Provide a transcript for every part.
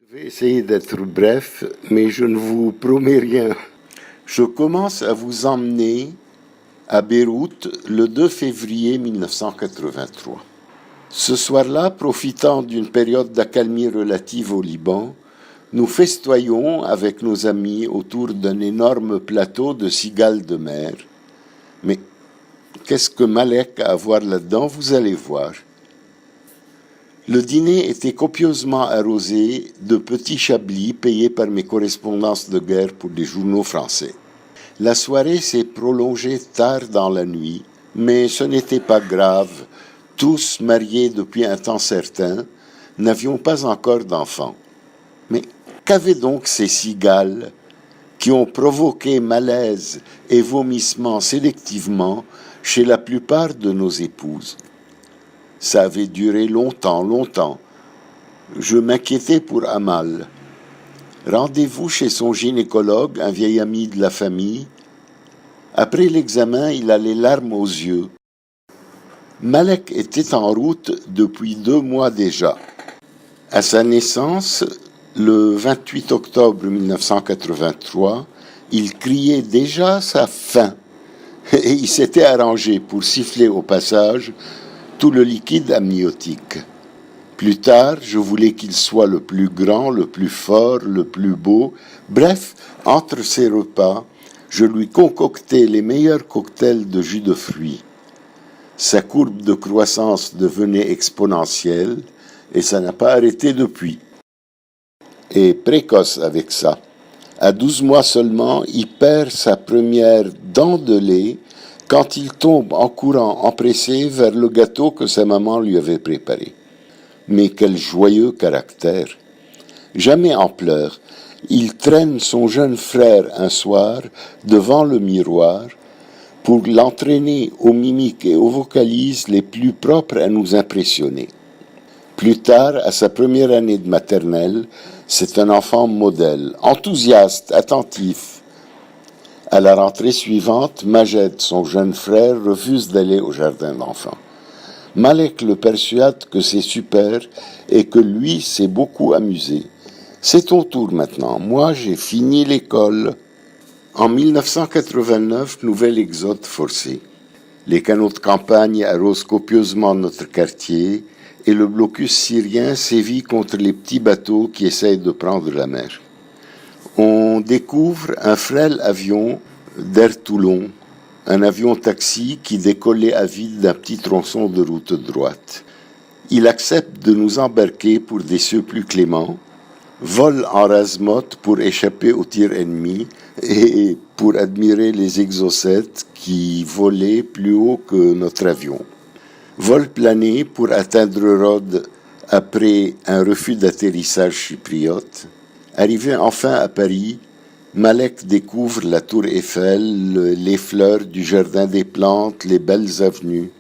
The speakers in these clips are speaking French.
Je vais essayer d'être bref, mais je ne vous promets rien. Je commence à vous emmener à Beyrouth le 2 février 1983. Ce soir-là, profitant d'une période d'accalmie relative au Liban, nous festoyons avec nos amis autour d'un énorme plateau de cigales de mer. Mais qu'est-ce que Malek a à voir là-dedans, vous allez voir. Le dîner était copieusement arrosé de petits chablis payés par mes correspondances de guerre pour des journaux français. La soirée s'est prolongée tard dans la nuit, mais ce n'était pas grave. Tous mariés depuis un temps certain, n'avions pas encore d'enfants. Mais qu'avaient donc ces cigales qui ont provoqué malaise et vomissements sélectivement chez la plupart de nos épouses? Ça avait duré longtemps. Je m'inquiétais pour Amal. Rendez-vous chez son gynécologue, un vieil ami de la famille. Après l'examen, il a les larmes aux yeux. Malek était en route depuis 2 mois déjà. À sa naissance, le 28 octobre 1983, il criait déjà sa faim. Et il s'était arrangé pour siffler au passage tout le liquide amniotique. Plus tard, je voulais qu'il soit le plus grand, le plus fort, le plus beau. Bref, entre ses repas, je lui concoctais les meilleurs cocktails de jus de fruits. Sa courbe de croissance devenait exponentielle et ça n'a pas arrêté depuis. Et précoce avec ça. À 12 mois seulement, il perd sa première dent de lait quand il tombe en courant empressé vers le gâteau que sa maman lui avait préparé. Mais quel joyeux caractère! Jamais en pleurs, il traîne son jeune frère un soir devant le miroir pour l'entraîner aux mimiques et aux vocalises les plus propres à nous impressionner. Plus tard, à sa première année de maternelle, c'est un enfant modèle, enthousiaste, attentif. À la rentrée suivante, Majed, son jeune frère, refuse d'aller au jardin d'enfants. Malek le persuade que c'est super et que lui s'est beaucoup amusé. C'est ton tour maintenant. Moi, j'ai fini l'école. En 1989, nouvel exode forcé. Les canaux de campagne arrosent copieusement notre quartier et le blocus syrien sévit contre les petits bateaux qui essayent de prendre la mer. On découvre un frêle avion d'Air Toulon, un avion-taxi qui décollait à vide d'un petit tronçon de route droite. Il accepte de nous embarquer pour des cieux plus cléments, vole en rase-motte pour échapper aux tirs ennemis et pour admirer les exocètes qui volaient plus haut que notre avion. Vol plané pour atteindre Rhodes après un refus d'atterrissage chypriote. Arrivé enfin à Paris, Malek découvre la tour Eiffel, les fleurs du jardin des plantes, les belles avenues.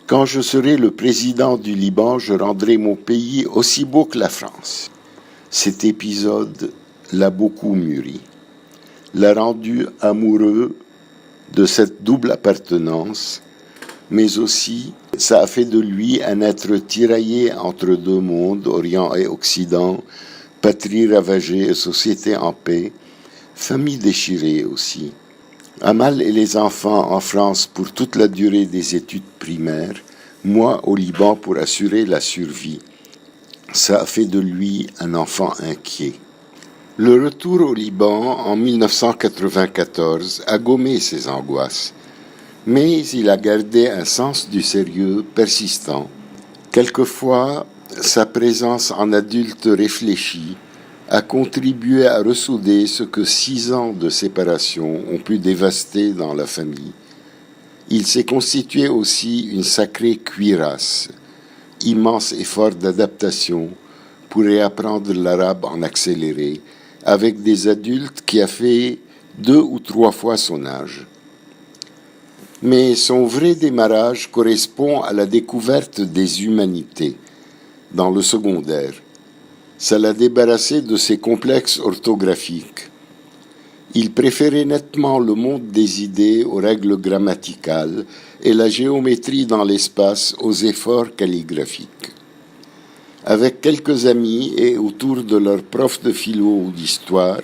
Quand je serai le président du Liban, je rendrai mon pays aussi beau que la France. Cet épisode l'a beaucoup mûri, l'a rendu amoureux de cette double appartenance, mais aussi ça a fait de lui un être tiraillé entre 2 mondes, Orient et Occident, patrie ravagée et société en paix, famille déchirée aussi. Amal et les enfants en France pour toute la durée des études primaires, moi au Liban pour assurer la survie. Ça a fait de lui un enfant inquiet. Le retour au Liban en 1994 a gommé ses angoisses, mais il a gardé un sens du sérieux persistant. Quelquefois, sa présence en adulte réfléchi a contribué à ressouder ce que 6 ans de séparation ont pu dévaster dans la famille. Il s'est constitué aussi une sacrée cuirasse, immense effort d'adaptation pour réapprendre l'arabe en accéléré, avec des adultes qui a fait 2 ou 3 fois son âge. Mais son vrai démarrage correspond à la découverte des humanités, dans le secondaire. Ça l'a débarrassé de ses complexes orthographiques. Il préférait nettement le monde des idées aux règles grammaticales et la géométrie dans l'espace aux efforts calligraphiques. Avec quelques amis et autour de leur prof de philo ou d'histoire,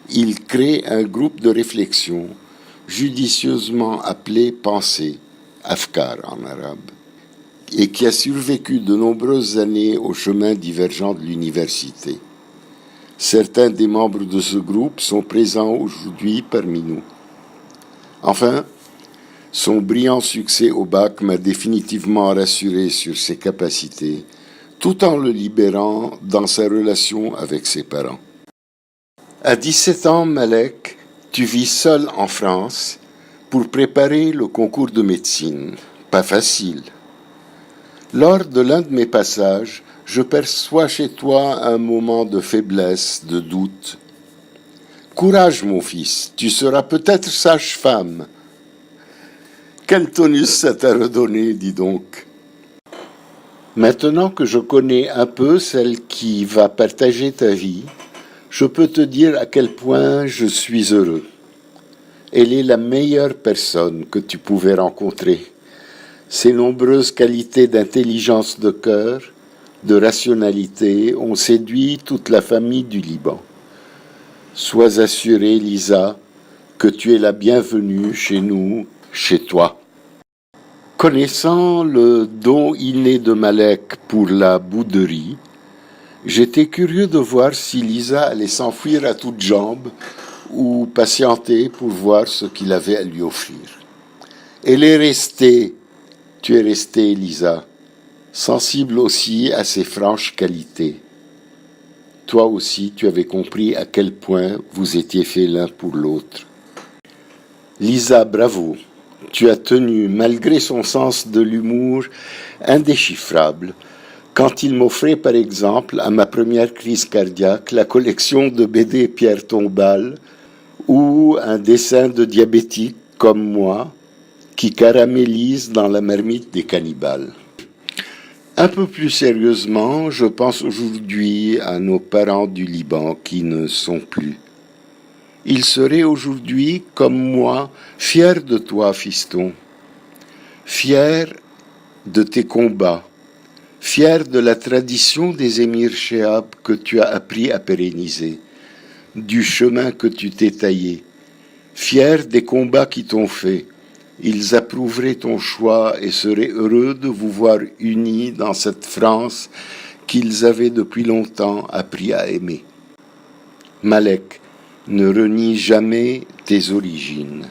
ils créent un groupe de réflexion judicieusement appelé Pensée, Afkar en arabe, et qui a survécu de nombreuses années au chemin divergent de l'université. Certains des membres de ce groupe sont présents aujourd'hui parmi nous. Enfin, son brillant succès au bac m'a définitivement rassuré sur ses capacités, tout en le libérant dans sa relation avec ses parents. À 17 ans, Malek, tu vis seul en France pour préparer le concours de médecine. Pas facile. Lors de l'un de mes passages, je perçois chez toi un moment de faiblesse, de doute. Courage, mon fils, tu seras peut-être sage-femme. Quel tonus ça t'a redonné, dis donc. Maintenant que je connais un peu celle qui va partager ta vie, je peux te dire à quel point je suis heureux. Elle est la meilleure personne que tu pouvais rencontrer. Ses nombreuses qualités d'intelligence de cœur, de rationalité ont séduit toute la famille du Liban. Sois assurée, Lisa, que tu es la bienvenue chez nous, chez toi. Connaissant le don inné de Malek pour la bouderie, j'étais curieux de voir si Lisa allait s'enfuir à toutes jambes ou patienter pour voir ce qu'il avait à lui offrir. Elle est restée, tu es restée, Lisa, sensible aussi à ses franches qualités. Toi aussi, tu avais compris à quel point vous étiez faits l'un pour l'autre. Lisa, bravo. Tu as tenu, malgré son sens de l'humour indéchiffrable, quand il m'offrait par exemple, à ma première crise cardiaque, la collection de BD Pierre Tombal ou un dessin de diabétique comme moi qui caramélise dans la marmite des cannibales. Un peu plus sérieusement, je pense aujourd'hui à nos parents du Liban qui ne sont plus. Ils seraient aujourd'hui, comme moi, fiers de toi, fiston, fiers de tes combats, fiers de la tradition des émirs Chehab que tu as appris à pérenniser, du chemin que tu t'es taillé, fiers des combats qui t'ont fait. Ils approuveraient ton choix et seraient heureux de vous voir unis dans cette France qu'ils avaient depuis longtemps appris à aimer. Malek, ne renie jamais tes origines.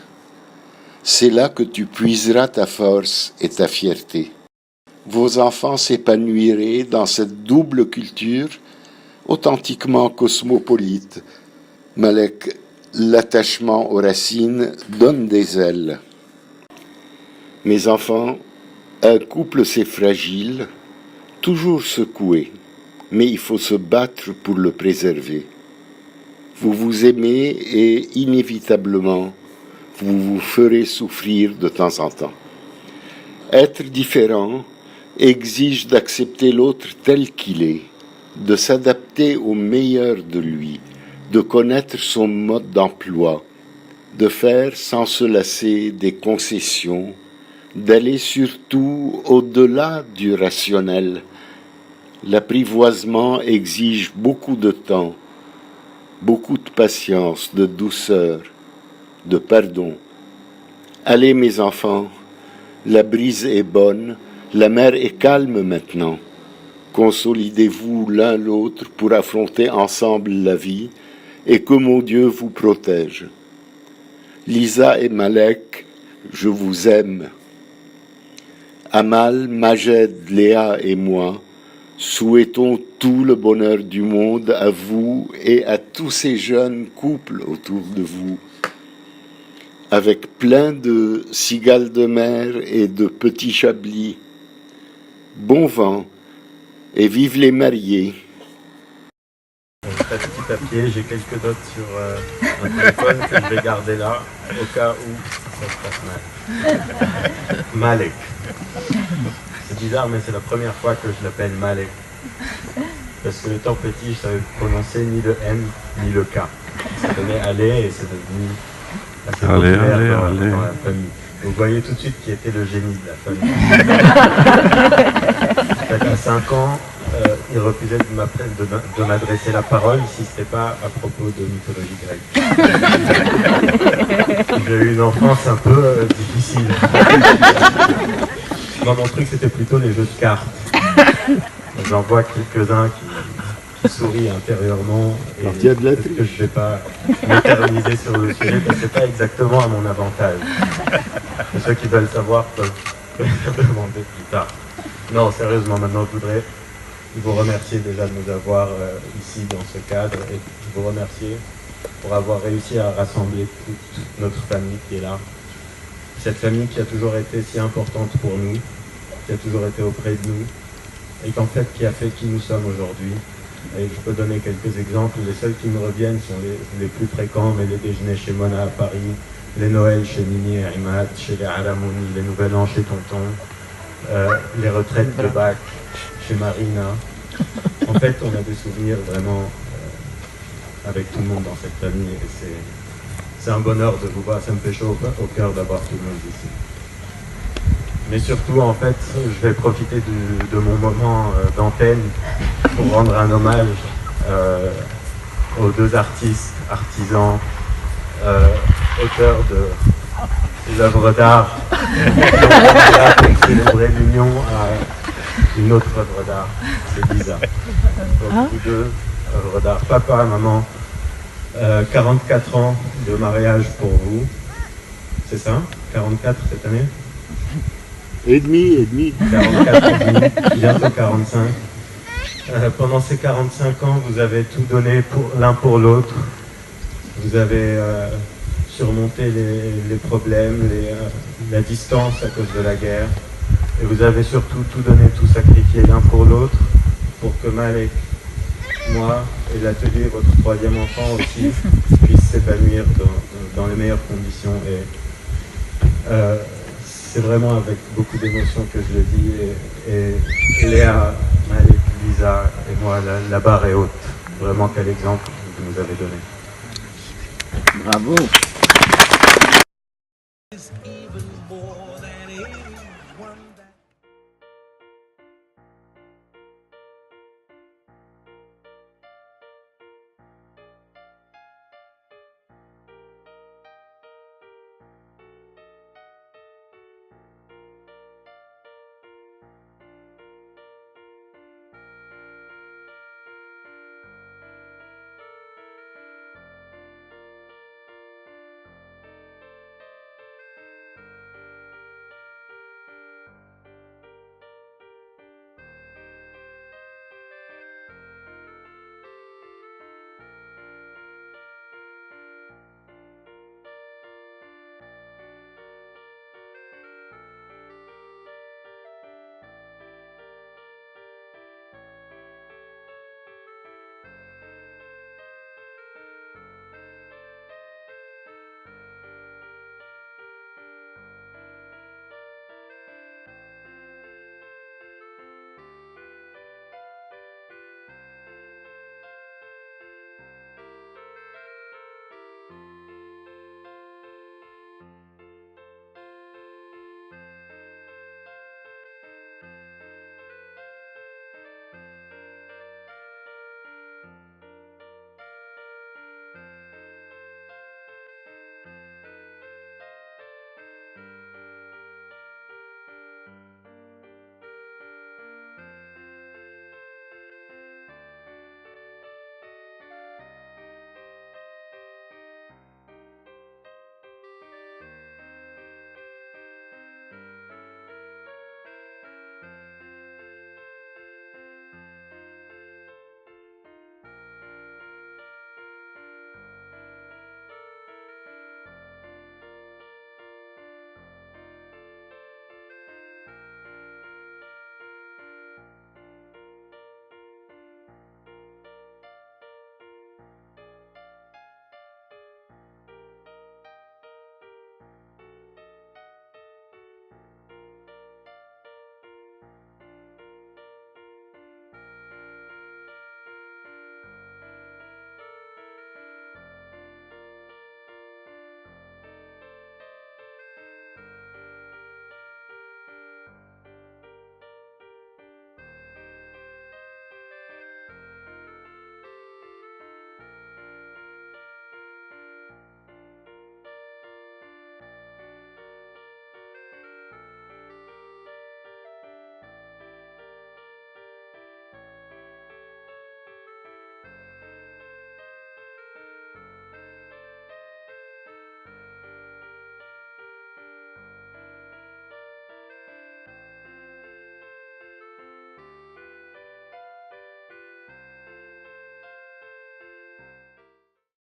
C'est là que tu puiseras ta force et ta fierté. Vos enfants s'épanouiraient dans cette double culture authentiquement cosmopolite. Malek, l'attachement aux racines donne des ailes. Mes enfants, un couple c'est fragile, toujours secoué, mais il faut se battre pour le préserver. Vous vous aimez et inévitablement, vous vous ferez souffrir de temps en temps. Être différent exige d'accepter l'autre tel qu'il est, de s'adapter au meilleur de lui, de connaître son mode d'emploi, de faire sans se lasser des concessions, d'aller surtout au-delà du rationnel. L'apprivoisement exige beaucoup de temps, beaucoup de patience, de douceur, de pardon. Allez mes enfants, la brise est bonne, la mer est calme maintenant. Consolidez-vous l'un l'autre pour affronter ensemble la vie et que mon Dieu vous protège. Lisa et Malek, je vous aime. Amal, Majed, Léa et moi, souhaitons tout le bonheur du monde à vous et à tous ces jeunes couples autour de vous, avec plein de cigales de mer et de petits chablis. Bon vent et vive les mariés. Un petit papier, j'ai quelques notes sur un téléphone que je vais garder là, au cas où ça se passe mal. Malek. C'est bizarre, mais c'est la première fois que je l'appelle Malek. Parce que étant petit, je ne savais prononcer ni le M ni le K. Ça donnait aller et c'est devenu assez populaire dans la famille. Vous voyez tout de suite qui était le génie de la famille. En fait, à 5 ans, il refusait de m'adresser la parole si ce n'était pas à propos de mythologie grecque. J'ai eu une enfance un peu difficile. Moi, mon truc, c'était plutôt les jeux de cartes. J'en vois quelques-uns qui sourient intérieurement. Et Alors, il y a de la est-ce que je ne vais pas m'éterniser sur le sujet, parce que ce n'est pas exactement à mon avantage. Et ceux qui veulent savoir peuvent demander plus tard. Non, sérieusement, maintenant, je voudrais vous remercier déjà de nous avoir ici dans ce cadre et vous remercier pour avoir réussi à rassembler toute notre famille qui est là. Cette famille qui a toujours été si importante pour nous, qui a toujours été auprès de nous et qu'en fait qui a fait qui nous sommes aujourd'hui. Et je peux donner quelques exemples. Les seuls qui me reviennent sont les plus fréquents, mais les déjeuners chez Mona à Paris, les Noëls chez Nini et Imad, chez les Alamouni, les Nouvel An chez Tonton, les retraites de bac chez Marina. En fait, on a des souvenirs vraiment avec tout le monde dans cette famille et c'est un bonheur de vous voir. Ça me fait chaud au cœur d'avoir tout le monde ici. Mais surtout, en fait, je vais profiter de mon moment d'antenne pour rendre un hommage aux deux artistes, artisans, auteurs de l'œuvre d'art qui ont là pour célébrer l'union à une autre œuvre d'art, c'est Lisa. Donc, tous deux, œuvre d'art, papa, maman, 44 ans de mariage pour vous, c'est ça? 44 cette année? Et demi. 44 et demi, bientôt 45. Pendant ces 45 ans, vous avez tout donné l'un pour l'autre. Vous avez surmonté les problèmes, la distance à cause de la guerre. Et vous avez surtout tout donné, tout sacrifié l'un pour l'autre, pour que Malek, moi et l'atelier, votre troisième enfant aussi, puissent s'épanouir dans les meilleures conditions. Et c'est vraiment avec beaucoup d'émotion que je le dis. Et Léa, Malek, Lisa et moi, la barre est haute. Vraiment quel exemple vous nous avez donné. Bravo.